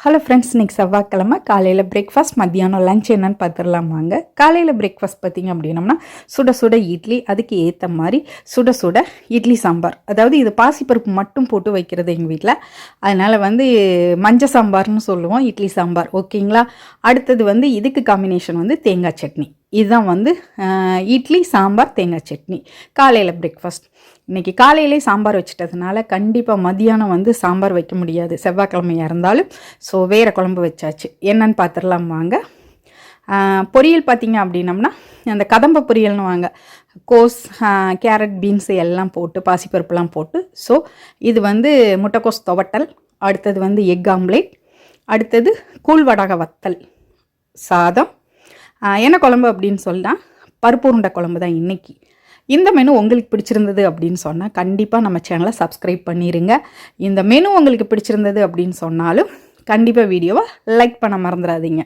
Hello friends, இன்றைக்கி செவ்வாய்க்கிழமை காலையில் பிரேக்ஃபாஸ்ட், மத்தியானம் லஞ்ச் என்னன்னு பார்த்துடலாம் வாங்க. காலையில் பிரேக்ஃபாஸ்ட் பார்த்திங்க அப்படின்னம்னா சுட சுட இட்லி, அதுக்கு ஏற்ற மாதிரி சுட சுட இட்லி சாம்பார். அதாவது இது பாசிப்பருப்பு மட்டும் போட்டு வைக்கிறது எங்கள் வீட்டில். அதனால் மஞ்சள் சாம்பார்னு சொல்லுவோம், இட்லி சாம்பார். ஓகேங்களா. அடுத்தது இதுக்கு காம்பினேஷன் தேங்காய் சட்னி. இதுதான் இட்லி சாம்பார் தேங்காய் சட்னி காலையில் பிரேக்ஃபாஸ்ட். இன்றைக்கி காலையிலே சாம்பார் வச்சிட்டதுனால கண்டிப்பாக மதியானம் சாம்பார் வைக்க முடியாது, செவ்வாய்க்கிழமையாக இருந்தாலும். ஸோ வேறு குழம்பு வச்சாச்சு. என்னன்னு பார்த்துடலாம் வாங்க. பொரியல் பார்த்திங்க அப்படின்னம்னா அந்த கதம்ப பொரியல்னு வாங்க, கோஸ், கேரட், பீன்ஸ் எல்லாம் போட்டு பாசிப்பருப்புலாம் போட்டு. ஸோ இது முட்டைக்கோஸ் துவட்டல், அடுத்தது எக் ஆம்லேட், அடுத்தது கூழ் வடகை வத்தல், சாதம். என்ன குழம்பு அப்படின்னு சொன்னால் பருப்பு உருண்டை குழம்பு தான் இன்றைக்கி. இந்த மெனு உங்களுக்கு பிடிச்சிருந்தது அப்படின்னு சொன்னால் கண்டிப்பாக நம்ம சேனலை சப்ஸ்கிரைப் பண்ணிடுங்க. இந்த மெனு உங்களுக்கு பிடிச்சிருந்தது அப்படின்னு சொன்னாலும் கண்டிப்பாக வீடியோவை லைக் பண்ண மறந்துடாதீங்க.